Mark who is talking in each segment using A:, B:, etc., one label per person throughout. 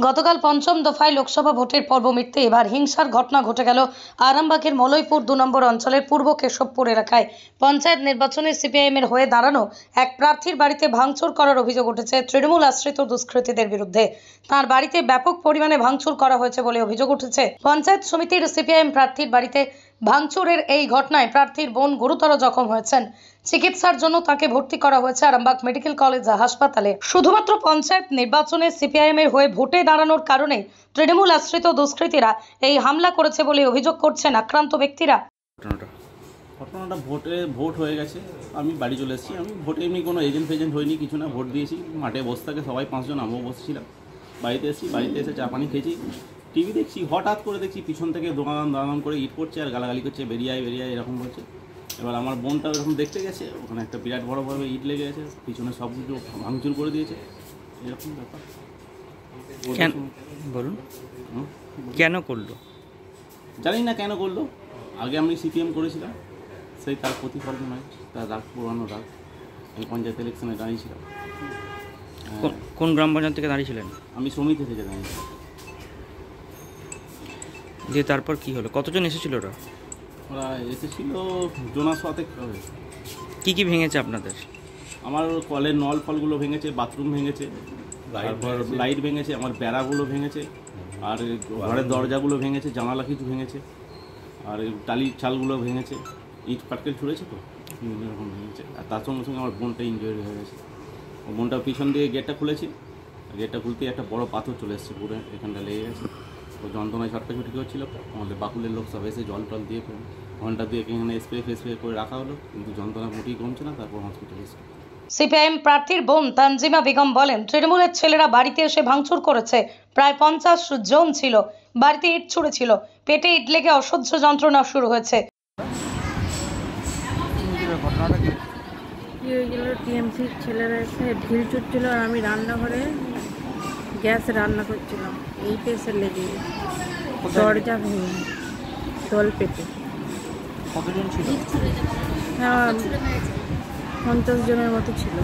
A: গতকাল পঞ্চম দফায় লোকসভা ভোটের পর্ব মিটতে এবার হিংসার ঘটনা ঘটে গেল আরামবাগের মলয়পুর 2 নম্বর অঞ্চলের পূর্ব কেশবপুর এলাকায়। পঞ্চায়েত নির্বাচনে সিপিআইএম এর হয়ে দাঁড়ানো এক প্রার্থীর বাড়িতে ভাঙচুর করার অভিযোগ উঠেছে তৃণমূল আশ্রিত দুষ্কৃতীদের বিরুদ্ধে। তার বাড়িতে ব্যাপক পরিমাণে ভাঙচুর করা হয়েছে বলে অভিযোগ উঠেছে। পঞ্চায়েত সমিতির সিপিআইএম প্রার্থীর বাড়িতে ভাঙচুরের এই ঘটনায় প্রার্থীর বোন গুরুতর জখম হয়েছেন। চিকিৎসার জন্য তাকে ভর্তি করা হয়েছে আরামবাগ মেডিকেল কলেজ হাসপাতালে। শুধুমাত্র পঞ্চায়েত নির্বাচনে সিপিআইএম এর হয়ে ভোটে দাঁড়ানোর কারণে তৃণমূল আশ্রিত দুষ্কৃতীরা এই হামলা করেছে বলে অভিযোগ করছেন আক্রান্ত ব্যক্তিরা।
B: ঘটনাটা ভোট হয়ে গেছে, আমি বাড়ি চলে এসেছি। আমি ভোটে এমনি কোনো এজেন্ট ফেজেন্ট হয়নি, কিছু না, ভোট দিয়েছি। মাঠে বসে থাকে সবাই 5 জন, আমিও বসেছিলাম। বাড়িতে এসেছি, বাড়িতে এসে চা পানি খেয়েছি, টিভি দেখছি। হঠাৎ করে দেখছি পিছন থেকে দাঁড়ান করে ইট করছে আর গালাগালি করছে, বেরিয়ে আয় এরকম বলছে। এবার আমার বোনটা এরকম দেখতে গেছে, ওখানে একটা বিরাট বড়োভাবে ইট লেগে গেছে, পিছনে সব কিছু ভাঙচুর করে দিয়েছে, এরকম ব্যাপার।
C: বলুন কেন করলো?
B: জানি না কেন করলো। আগে আমি সিপিএম করেছিলাম, সেই তার প্রতিফলন নয়, তার রাগ, পুরানো রাগ। এই পঞ্চায়েত ইলেকশনে দাঁড়িয়েছিলাম।
C: কোন গ্রাম পঞ্চায়েত থেকে দাঁড়িয়েছিলেন?
B: আমি সমিতি থেকে দাঁড়িয়েছিলাম।
C: যে তারপর কি হলো? কতজন এসেছিল ওরা?
B: ওরা এসেছিল জোনাস হাতে।
C: কি ভেঙেছে আপনাদের?
B: আমার কলের নল ফলগুলো ভেঙেছে, বাথরুম ভেঙেছে, তারপর লাইট ভেঙেছে, আমার বেড়াগুলো ভেঙেছে, আর ঘরের দরজাগুলো ভেঙেছে, জানালা কিছু ভেঙেছে, আর টালির চালগুলো ভেঙেছে। ইট পাটকেল ছুঁড়েছে তো, এরকম ভেঙেছে। আর তার সঙ্গে সঙ্গে আমার বোনটা ইনজুরি হয়ে গেছে। ও বোনটা পিছন দিয়ে গেটটা খুলেছি, গেটটা খুলতেই একটা বড় পাথর চলে এসেছে, পুরো এখানটা লেগে গেছে। ও যন্ত্রণায় ছটকাছুটি করছিল। আমাদের বাকুলের লোক সব এসে জল টল দিয়ে ঘন্টা দিয়ে এখানে স্প্রে করে রাখা হলো, কিন্তু যন্ত্রণা মোটেই কমছে না। তারপর হসপিটালে এসে
A: সিপিআইএম প্রার্থীর বোন তানজিমা বেগম বলেন, তৃণমূলের ছেলেরা বাড়িতে এসে ভাঙচুর করেছে। প্রায় 50 জন ছিল, বাড়িতে ইট ছুঁড়েছিল, পেটে ইট লেগে অসহ্য যন্ত্রণা শুরু হয়েছে।
D: টিএমসির ছেলেরা এসে ঢিল ছুটছিল আর আমি রান্নাঘরে গ্যাস রান্না করছিলাম। এইটা এসে লেগে দরজা ভেঙে জল পেটে।
C: কতজন ছিল?
D: হ্যাঁ, 50 জনের মতো ছিল।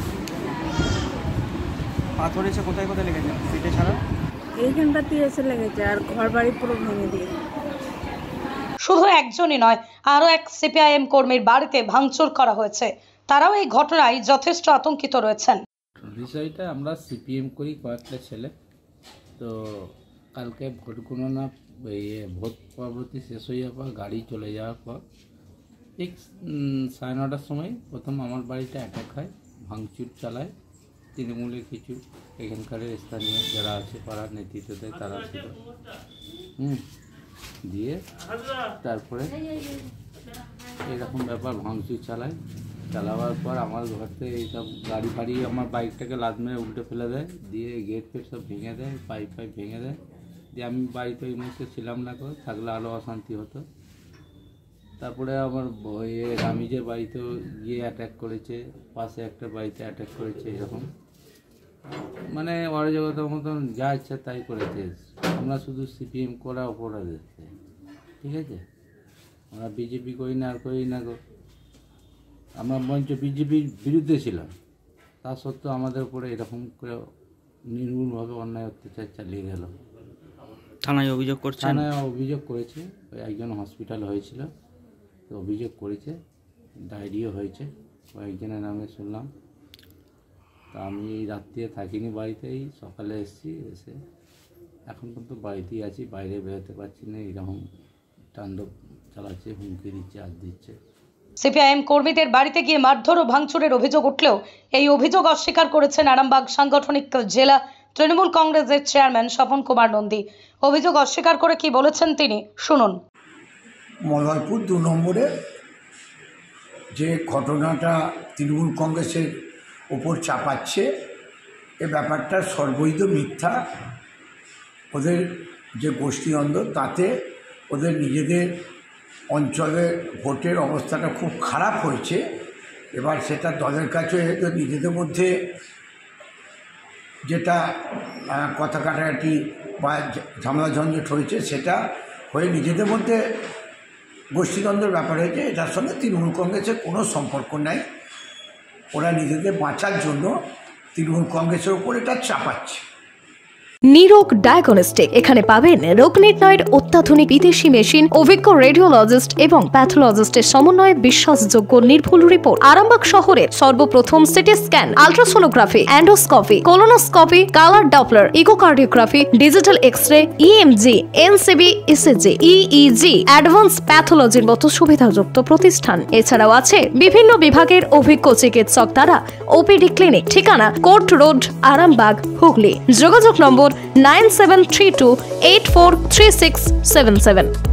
C: পাথর এসে কোথায় লেগেছে? পেটে ছাড়া
D: এইখানটাতে এসে লেগেছে আর ঘর বাড়ি পুরো ভেঙে দিয়েছে।
A: শুধু একজনই নয়, আরও এক সিপিআইএম কর্মীর বাড়িতে ভাঙচুর করা হয়েছে। তারাও এই ঘটনায় যথেষ্ট আতঙ্কিত রয়েছেন।
E: বিষয়টা আমরা সিপিএম করি কয়েকটা ছেলে, তো কালকে ভোট গণনা ভোট পরবর্তী শেষ হয়ে যাওয়ার পর গাড়ি চলে যাওয়ার পর ঠিক 9:30টার সময় প্রথম আমার বাড়িতে অ্যাটাক হয়, ভাঙচুর চালায় তৃণমূলের কিছু এখানকার স্থানীয় যারা আছে, পাড়ার নেতৃত্ব দেয়, তারা ছিল। দিয়ে তারপরে এরকম ব্যাপার ভাঙচুর চালাবার পর আমার ঘর থেকে এইসব গাড়ি ফাড়ি আমার বাইকটাকে লাদ মেরে উল্টে ফেলে দেয়, দিয়ে গেট ফেট সব ভেঙে দেয়, পাইপ ভেঙে দেয়। দিয়ে আমি বাড়িতে ওই মুহূর্তে ছিলাম না, করে থাকলে আলো অশান্তি হতো। তারপরে আমার আমি যে বাড়িতেও গিয়ে অ্যাটাক করেছে, পাশে একটা বাড়িতে অ্যাটাক করেছে, এরকম মানে অরাজকতার মতন যা ইচ্ছা তাই করেছে। আমরা শুধু সিপিএম করা অপরাধ হচ্ছে, ঠিক আছে? আমরা বিজেপি করি না, আর করি না গো। আমরা মঞ্চ বিজেপির বিরুদ্ধে ছিলাম, তা সত্ত্বেও আমাদের উপরে এরকম করে নির্মূলভাবে অন্যায় অত্যাচার চালিয়ে গেল।
C: থানায় অভিযোগ করছে?
E: থানায় অভিযোগ করেছে, ওই একজন হসপিটাল হয়েছিল, তো অভিযোগ করেছে, ডায়েরিও হয়েছে কয়েকজনের নামে শুনলাম। তা আমি এই রাত্রে থাকিনি বাড়িতেই, সকালে এসেছি, এসে এখন পর্যন্ত বাড়িতেই আছি, বাইরে বেরোতে পারছি না। এইরকম তাণ্ডব চালাচ্ছে, হুমকি দিচ্ছে, আজ দিচ্ছে।
A: সিপিআইএম কর্মীদের বাড়িতে গিয়ে মারধর ও ভাঙচুরের অভিযোগ উঠলেও এই অভিযোগ অস্বীকার করেছেন আরামবাগ সাংগঠনিক জেলা তৃণমূল কংগ্রেসের চেয়ারম্যান স্বপন কুমার নন্দী। অভিযোগ অস্বীকার করে কি বলেছেন তিনি, শুনুন।
F: মলয়পুর 2 নম্বরে যে ঘটনাটা তৃণমূল কংগ্রেসের ওপর চাপাচ্ছে, এ ব্যাপারটা সর্বৈধ মিথ্যা। ওদের যে গোষ্ঠীদ্বন্দ্ব, তাতে ওদের নিজেদের অঞ্চলে ভোটের অবস্থাটা খুব খারাপ হয়েছে। এবার সেটা দলের কাছে নিজেদের মধ্যে যেটা কথা কাটাকাটি বা ঝামেলা ঝঞ্ঝট হয়েছে, সেটা হয়ে নিজেদের মধ্যে গোষ্ঠীদ্বন্দ্বের ব্যাপার হয়েছে। এটার সঙ্গে তৃণমূল কংগ্রেসের কোনো সম্পর্ক নাই। ওরা নিজেদের বাঁচার জন্য তৃণমূল কংগ্রেসের ওপর এটা চাপাচ্ছে।
G: নিরোগ ডায়াগনস্টিক। এখানে পাবেন রোগ নির্ণয়ের অত্যাধুনিক বিদেশি মেশিন, অভিজ্ঞ রেডিওলজিস্ট এবং প্যাথোলজিস্টের সমন্বয়ে বিশ্বাসযোগ্য নির্ভুল রিপোর্ট। আরামবাগ শহরের সর্বপ্রথম CT scan, ultrasonography, endoscopy, colonoscopy, colour Doppler, echocardiography, digital X-ray, EMG, NCB, ECG, EEG, advance প্যাথোলজির মতো সুবিধাযুক্ত প্রতিষ্ঠান। এছাড়াও আছে বিভিন্ন বিভাগের অভিজ্ঞ চিকিৎসক দ্বারা ওপিডি ক্লিনিক। ঠিকানা কোর্ট রোড, আরামবাগ, হুগলি। যোগাযোগ নম্বর 9732843677।